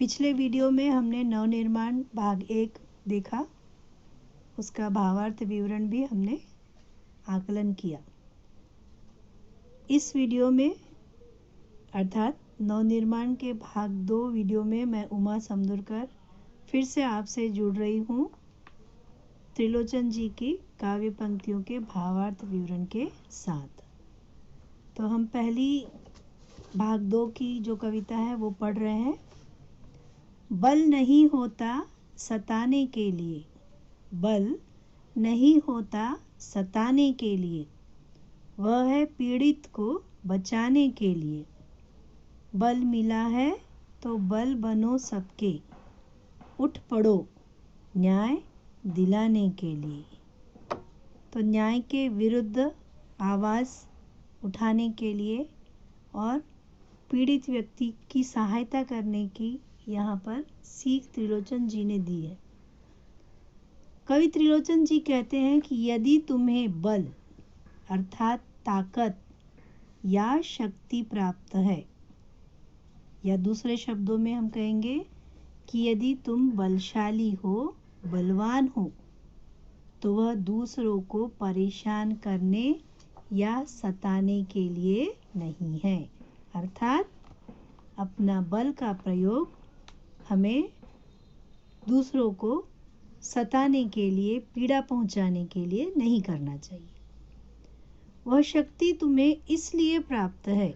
पिछले वीडियो में हमने नवनिर्माण भाग 1 देखा, उसका भावार्थ विवरण भी हमने आकलन किया। इस वीडियो में अर्थात नवनिर्माण के भाग 2 वीडियो में मैं उमा समदुरकर फिर से आपसे जुड़ रही हूँ त्रिलोचन जी की काव्य पंक्तियों के भावार्थ विवरण के साथ। तो हम पहली भाग 2 की जो कविता है वो पढ़ रहे हैं। बल नहीं होता सताने के लिए, बल नहीं होता सताने के लिए, वह है पीड़ित को बचाने के लिए। बल मिला है तो बल बनो सबके, उठ पड़ो न्याय दिलाने के लिए। तो न्याय के विरुद्ध आवाज़ उठाने के लिए और पीड़ित व्यक्ति की सहायता करने की यहाँ पर सीख त्रिलोचन जी ने दी है। कवि त्रिलोचन जी कहते हैं कि यदि तुम्हें बल अर्थात ताकत या शक्ति प्राप्त है, या दूसरे शब्दों में हम कहेंगे कि यदि तुम बलशाली हो, बलवान हो, तो वह दूसरों को परेशान करने या सताने के लिए नहीं है। अर्थात अपना बल का प्रयोग हमें दूसरों को सताने के लिए, पीड़ा पहुंचाने के लिए नहीं करना चाहिए। वह शक्ति तुम्हें इसलिए प्राप्त है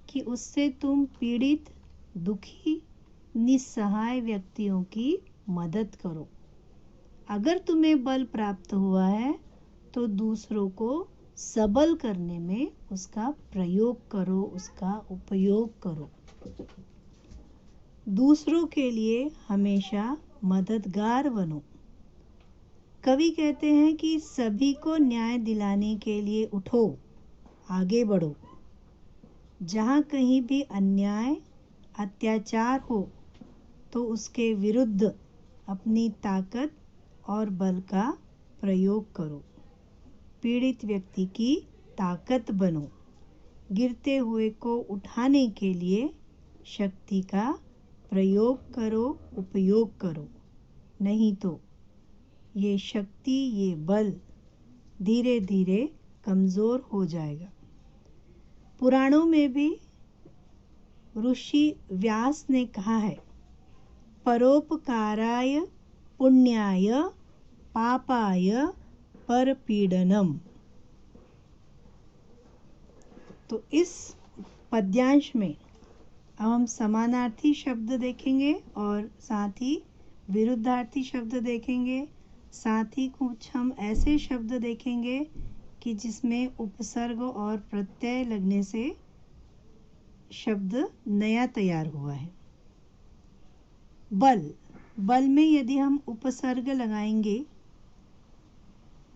कि उससे तुम पीड़ित, दुखी, निस्सहाय व्यक्तियों की मदद करो। अगर तुम्हें बल प्राप्त हुआ है तो दूसरों को सबल करने में उसका प्रयोग करो, उसका उपयोग करो। दूसरों के लिए हमेशा मददगार बनो। कवि कहते हैं कि सभी को न्याय दिलाने के लिए उठो, आगे बढ़ो। जहाँ कहीं भी अन्याय, अत्याचार हो तो उसके विरुद्ध अपनी ताकत और बल का प्रयोग करो। पीड़ित व्यक्ति की ताकत बनो। गिरते हुए को उठाने के लिए शक्ति का प्रयोग करो, उपयोग करो। नहीं तो ये शक्ति, ये बल धीरे धीरे कमज़ोर हो जाएगा। पुराणों में भी ऋषि व्यास ने कहा है, परोपकाराय पुण्याय पापाय परपीडनम। तो इस पद्यांश में अब हम समानार्थी शब्द देखेंगे और साथ ही विरुद्धार्थी शब्द देखेंगे। साथ ही कुछ हम ऐसे शब्द देखेंगे कि जिसमें उपसर्ग और प्रत्यय लगने से शब्द नया तैयार हुआ है। बल, बल में यदि हम उपसर्ग लगाएंगे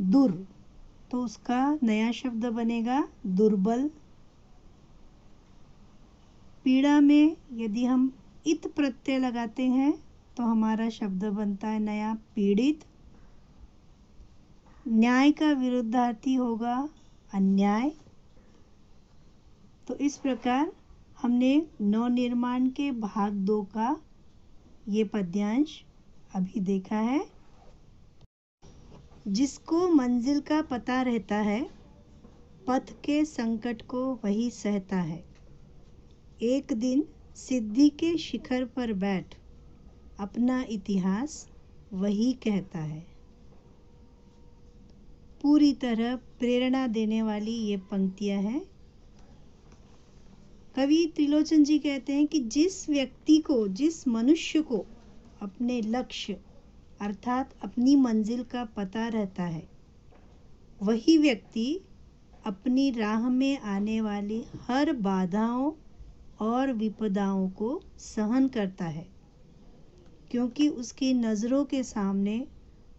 दुर, तो उसका नया शब्द बनेगा दुर्बल। पीड़ा में यदि हम इत प्रत्यय लगाते हैं तो हमारा शब्द बनता है नया पीड़ित। न्याय का विरुद्धार्थी होगा अन्याय। तो इस प्रकार हमने नवनिर्माण के भाग 2 का ये पद्यांश अभी देखा है। जिसको मंजिल का पता रहता है, पथ के संकट को वही सहता है। एक दिन सिद्धि के शिखर पर बैठ, अपना इतिहास वही कहता है। पूरी तरह प्रेरणा देने वाली ये पंक्तियां हैं। कवि त्रिलोचन जी कहते हैं कि जिस व्यक्ति को, जिस मनुष्य को अपने लक्ष्य अर्थात अपनी मंजिल का पता रहता है, वही व्यक्ति अपनी राह में आने वाली हर बाधाओं और विपदाओं को सहन करता है, क्योंकि उसकी नज़रों के सामने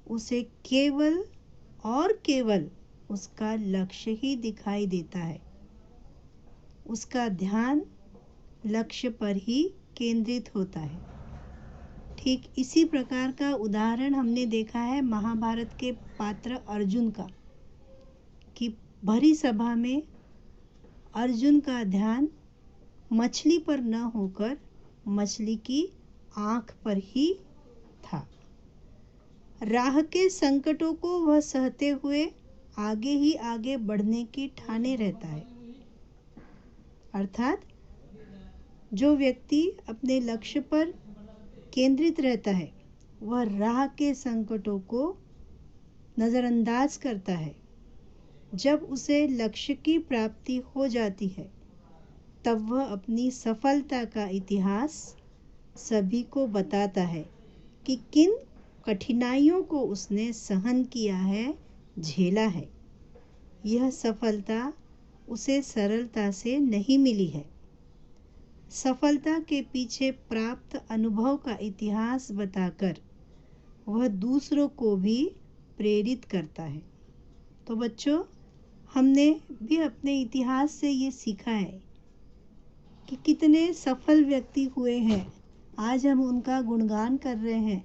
उसे केवल और केवल उसका लक्ष्य ही दिखाई देता है। उसका ध्यान लक्ष्य पर ही केंद्रित होता है। ठीक इसी प्रकार का उदाहरण हमने देखा है महाभारत के पात्र अर्जुन का, कि भरी सभा में अर्जुन का ध्यान मछली पर न होकर मछली की आंख पर ही था। राह के संकटों को वह सहते हुए आगे ही आगे बढ़ने की ठाने रहता है। अर्थात जो व्यक्ति अपने लक्ष्य पर केंद्रित रहता है वह राह के संकटों को नज़रअंदाज करता है। जब उसे लक्ष्य की प्राप्ति हो जाती है तब वह अपनी सफलता का इतिहास सभी को बताता है कि किन कठिनाइयों को उसने सहन किया है, झेला है। यह सफलता उसे सरलता से नहीं मिली है। सफलता के पीछे प्राप्त अनुभव का इतिहास बताकर वह दूसरों को भी प्रेरित करता है। तो बच्चों, हमने भी अपने इतिहास से ये सीखा है कि कितने सफल व्यक्ति हुए हैं। आज हम उनका गुणगान कर रहे हैं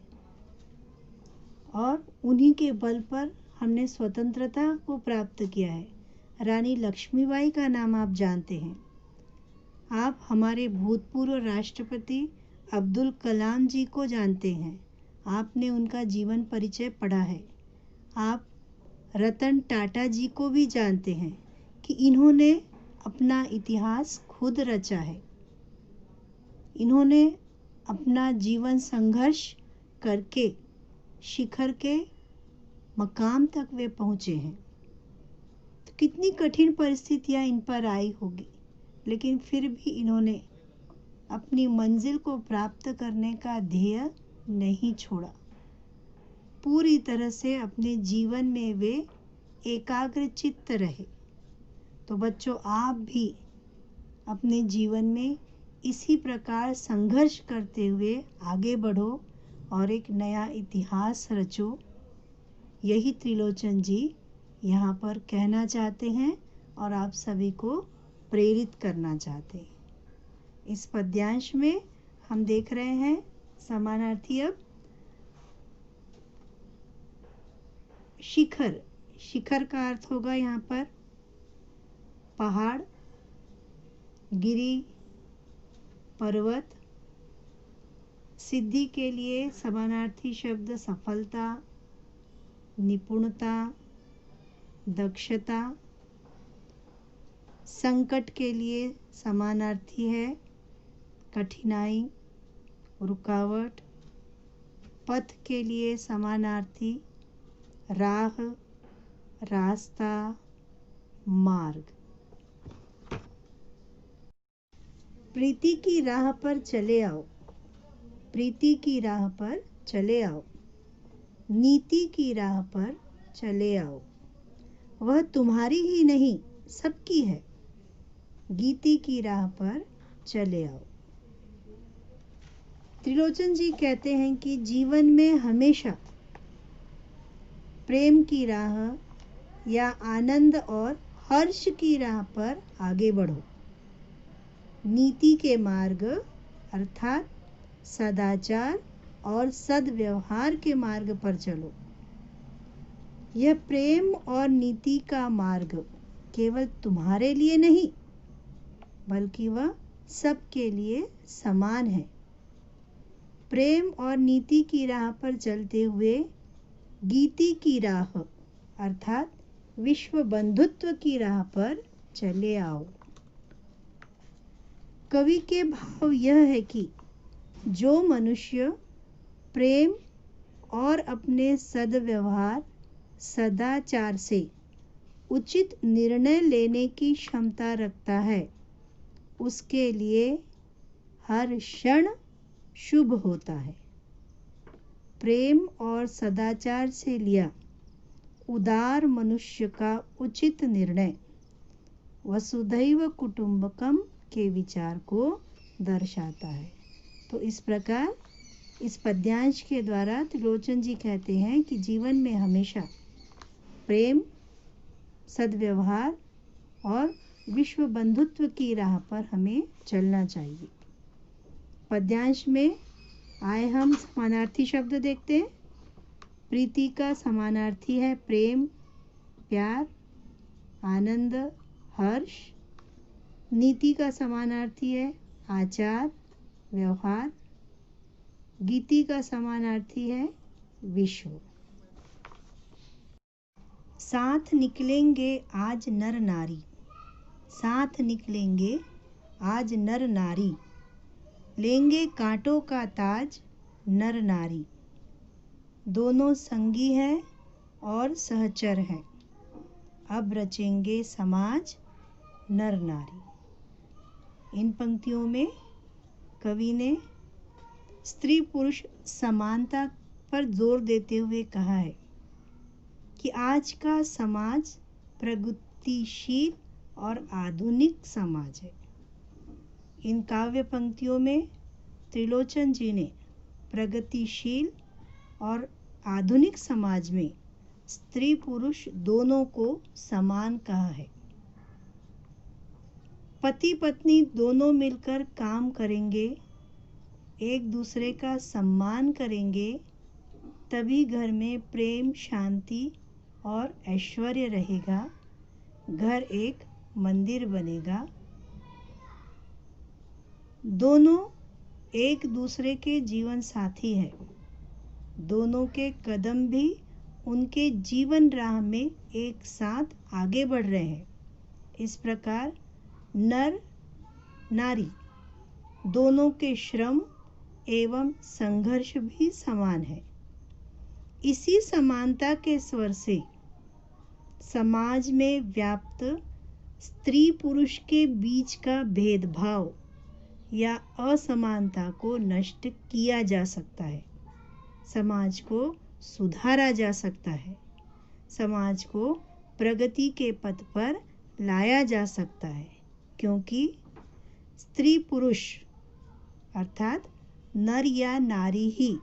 और उन्हीं के बल पर हमने स्वतंत्रता को प्राप्त किया है। रानी लक्ष्मीबाई का नाम आप जानते हैं। आप हमारे भूतपूर्व राष्ट्रपति अब्दुल कलाम जी को जानते हैं। आपने उनका जीवन परिचय पढ़ा है। आप रतन टाटा जी को भी जानते हैं कि इन्होंने अपना इतिहास खुद रचा है। इन्होंने अपना जीवन संघर्ष करके शिखर के मकाम तक वे पहुँचे हैं। तो कितनी कठिन परिस्थितियाँ इन पर आई होगी, लेकिन फिर भी इन्होंने अपनी मंजिल को प्राप्त करने का ध्येय नहीं छोड़ा। पूरी तरह से अपने जीवन में वे एकाग्रचित्त रहे। तो बच्चों, आप भी अपने जीवन में इसी प्रकार संघर्ष करते हुए आगे बढ़ो और एक नया इतिहास रचो। यही त्रिलोचन जी यहाँ पर कहना चाहते हैं और आप सभी को प्रेरित करना चाहते हैं। इस पद्यांश में हम देख रहे हैं समानार्थी अब शिखर। शिखर का अर्थ होगा यहाँ पर पहाड़, गिरी, पर्वत। सिद्धि के लिए समानार्थी शब्द सफलता, निपुणता, दक्षता। संकट के लिए समानार्थी है कठिनाई, रुकावट। पथ के लिए समानार्थी राह, रास्ता, मार्ग। प्रीति की राह पर चले आओ, प्रीति की राह पर चले आओ, नीति की राह पर चले आओ। वह तुम्हारी ही नहीं सबकी है, गीति की राह पर चले आओ। त्रिलोचन जी कहते हैं कि जीवन में हमेशा प्रेम की राह या आनंद और हर्ष की राह पर आगे बढ़ो। नीति के मार्ग अर्थात सदाचार और सद्व्यवहार के मार्ग पर चलो। यह प्रेम और नीति का मार्ग केवल तुम्हारे लिए नहीं बल्कि वह सबके लिए समान है। प्रेम और नीति की राह पर चलते हुए गीति की राह अर्थात विश्व बंधुत्व की राह पर चले आओ। कवि के भाव यह है कि जो मनुष्य प्रेम और अपने सद्व्यवहार सदाचार से उचित निर्णय लेने की क्षमता रखता है उसके लिए हर क्षण शुभ होता है। प्रेम और सदाचार से लिया उदार मनुष्य का उचित निर्णय वसुधैव कुटुंबकम के विचार को दर्शाता है। तो इस प्रकार इस पद्यांश के द्वारा त्रिलोचन जी कहते हैं कि जीवन में हमेशा प्रेम, सद्व्यवहार और विश्व बंधुत्व की राह पर हमें चलना चाहिए। पद्यांश में आए हम समानार्थी शब्द देखते हैं। प्रीति का समानार्थी है प्रेम, प्यार, आनंद, हर्ष। नीति का समानार्थी है आचार, व्यवहार। गीति का समानार्थी है विश्व। साथ निकलेंगे आज नर नारी, साथ निकलेंगे आज नर नारी, लेंगे कांटों का ताज नर नारी। दोनों संगी हैं और सहचर हैं, अब रचेंगे समाज नर नारी। इन पंक्तियों में कवि ने स्त्री पुरुष समानता पर जोर देते हुए कहा है कि आज का समाज प्रगतिशील और आधुनिक समाज है। इन काव्य पंक्तियों में त्रिलोचन जी ने प्रगतिशील और आधुनिक समाज में स्त्री पुरुष दोनों को समान कहा है। पति पत्नी दोनों मिलकर काम करेंगे, एक दूसरे का सम्मान करेंगे, तभी घर में प्रेम, शांति और ऐश्वर्य रहेगा, घर एक मंदिर बनेगा। दोनों एक दूसरे के जीवन साथी हैं, दोनों के कदम भी उनके जीवन राह में एक साथ आगे बढ़ रहे हैं। इस प्रकार नर नारी दोनों के श्रम एवं संघर्ष भी समान है। इसी समानता के स्वर से समाज में व्याप्त स्त्री पुरुष के बीच का भेदभाव या असमानता को नष्ट किया जा सकता है, समाज को सुधारा जा सकता है, समाज को प्रगति के पथ पर लाया जा सकता है, क्योंकि स्त्री पुरुष अर्थात नर या नारी ही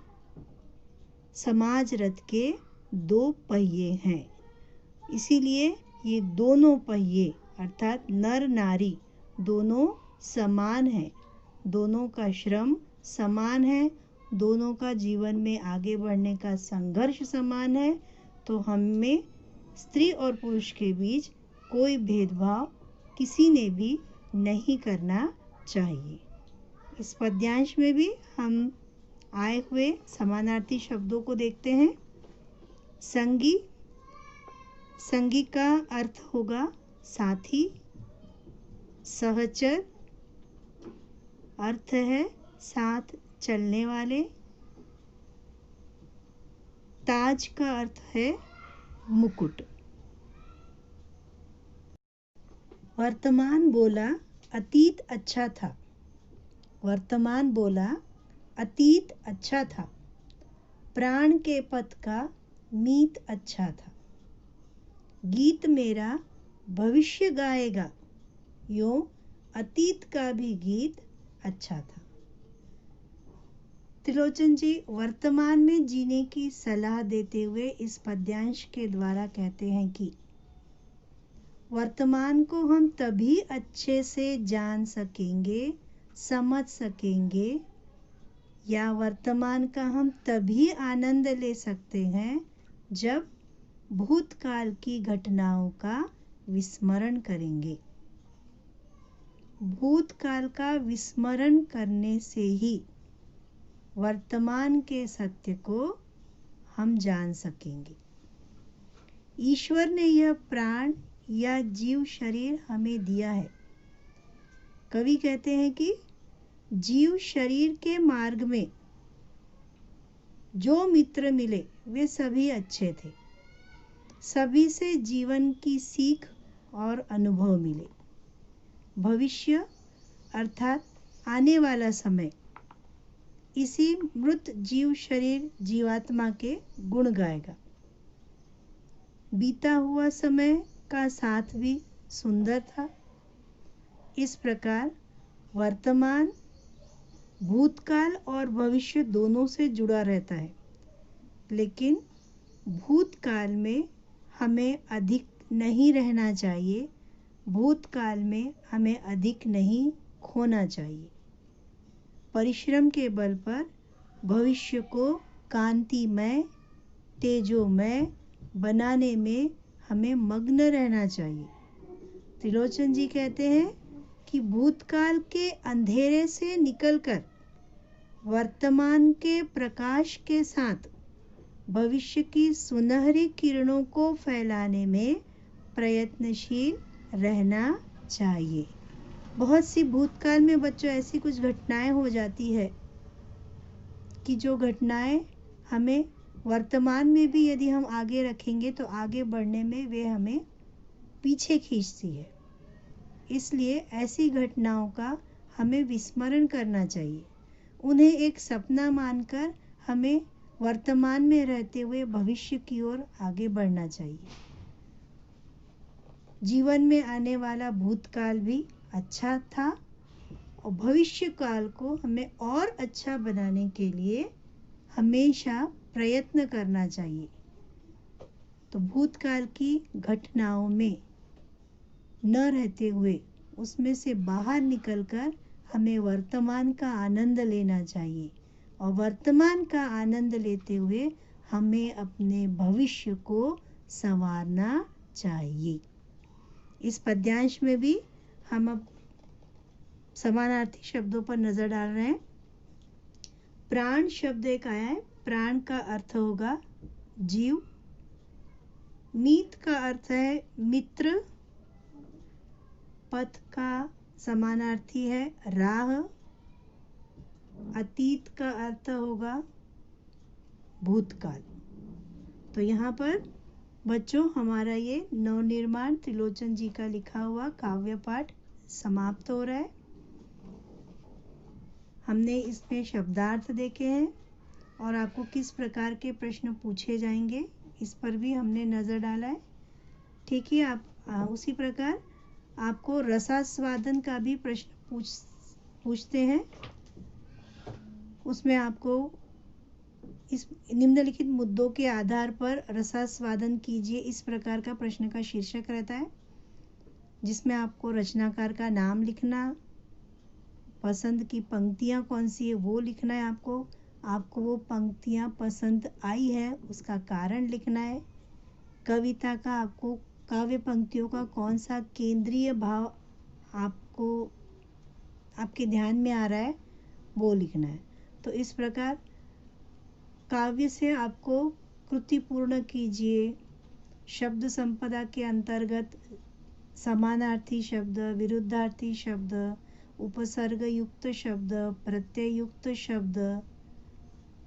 समाज रथ के दो पहिए हैं। इसीलिए ये दोनों पहिए अर्थात नर नारी दोनों समान हैं, दोनों का श्रम समान है, दोनों का जीवन में आगे बढ़ने का संघर्ष समान है। तो हमें स्त्री और पुरुष के बीच कोई भेदभाव किसी ने भी नहीं करना चाहिए। इस पद्यांश में भी हम आए हुए समानार्थी शब्दों को देखते हैं। संगी, संगी का अर्थ होगा साथी, सहचर अर्थ है साथ चलने वाले, ताज का अर्थ है मुकुट। वर्तमान बोला अतीत अच्छा था, वर्तमान बोला अतीत अच्छा था, प्राण के पथ का मीत अच्छा था, गीत मेरा भविष्य गाएगा, यूं अतीत का भी गीत अच्छा था। त्रिलोचन जी वर्तमान में जीने की सलाह देते हुए इस पद्यांश के द्वारा कहते हैं कि वर्तमान को हम तभी अच्छे से जान सकेंगे, समझ सकेंगे, या वर्तमान का हम तभी आनंद ले सकते हैं जब भूतकाल की घटनाओं का विस्मरण करेंगे। भूतकाल का विस्मरण करने से ही वर्तमान के सत्य को हम जान सकेंगे। ईश्वर ने यह प्राण या जीव शरीर हमें दिया है। कवि कहते हैं कि जीव शरीर के मार्ग में जो मित्र मिले वे सभी अच्छे थे, सभी से जीवन की सीख और अनुभव मिले। भविष्य अर्थात आने वाला समय इसी मृत जीव शरीर जीवात्मा के गुण गाएगा। बीता हुआ समय का साथ भी सुंदर था। इस प्रकार वर्तमान भूतकाल और भविष्य दोनों से जुड़ा रहता है, लेकिन भूतकाल में हमें अधिक नहीं रहना चाहिए, भूतकाल में हमें अधिक नहीं खोना चाहिए। परिश्रम के बल पर भविष्य को कांतिमय, तेजोमय बनाने में हमें मग्न रहना चाहिए। त्रिलोचन जी कहते हैं कि भूतकाल के अंधेरे से निकलकर वर्तमान के प्रकाश के साथ भविष्य की सुनहरी किरणों को फैलाने में प्रयत्नशील रहना चाहिए। बहुत सी भूतकाल में बच्चों ऐसी कुछ घटनाएं हो जाती है कि जो घटनाएं हमें वर्तमान में भी यदि हम आगे रखेंगे तो आगे बढ़ने में वे हमें पीछे खींचती है। इसलिए ऐसी घटनाओं का हमें विस्मरण करना चाहिए। उन्हें एक सपना मानकर हमें वर्तमान में रहते हुए भविष्य की ओर आगे बढ़ना चाहिए। जीवन में आने वाला भूतकाल भी अच्छा था और भविष्य काल को हमें और अच्छा बनाने के लिए हमेशा प्रयत्न करना चाहिए। तो भूतकाल की घटनाओं में न रहते हुए उसमें से बाहर निकलकर हमें वर्तमान का आनंद लेना चाहिए और वर्तमान का आनंद लेते हुए हमें अपने भविष्य को संवारना चाहिए। इस पद्यांश में भी हम अब समानार्थी शब्दों पर नजर डाल रहे हैं। प्राण शब्द एक आया है। प्राण का अर्थ होगा जीव। मीत का अर्थ है मित्र। पथ का समानार्थी है राह। अतीत का अर्थ होगा भूतकाल। तो यहाँ पर बच्चों हमारा ये नवनिर्माण त्रिलोचन जी का लिखा हुआ काव्य पाठ समाप्त हो रहा है। हमने इसमें शब्दार्थ देखे हैं और आपको किस प्रकार के प्रश्न पूछे जाएंगे इस पर भी हमने नज़र डाला है। ठीक है, आप उसी प्रकार आपको रसास्वादन का भी प्रश्न पूछते हैं। उसमें आपको इस निम्नलिखित मुद्दों के आधार पर रसास्वादन कीजिए, इस प्रकार का प्रश्न का शीर्षक रहता है, जिसमें आपको रचनाकार का नाम लिखना, पसंद की पंक्तियां कौन सी है वो लिखना है। आपको वो पंक्तियां पसंद आई है उसका कारण लिखना है। कविता का आपको काव्य पंक्तियों का कौन सा केंद्रीय भाव आपको आपके ध्यान में आ रहा है वो लिखना है। तो इस प्रकार काव्य से आपको कृति पूर्ण कीजिए। शब्द संपदा के अंतर्गत समानार्थी शब्द, विरुद्धार्थी शब्द, उपसर्ग युक्त शब्द, प्रत्यय युक्त शब्द,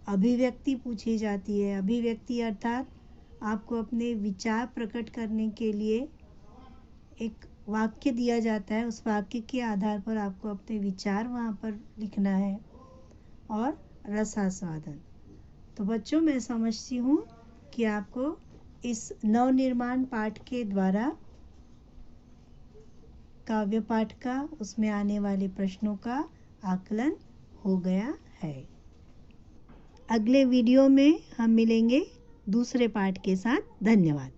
अभिव्यक्ति पूछी जाती है। अभिव्यक्ति अर्थात आपको अपने विचार प्रकट करने के लिए एक वाक्य दिया जाता है, उस वाक्य के आधार पर आपको अपने विचार वहाँ पर लिखना है। और रसास्वादन। तो बच्चों मैं समझती हूँ कि आपको इस नवनिर्माण पाठ के द्वारा काव्य पाठ का, उसमें आने वाले प्रश्नों का आकलन हो गया है। अगले वीडियो में हम मिलेंगे दूसरे पाठ के साथ। धन्यवाद।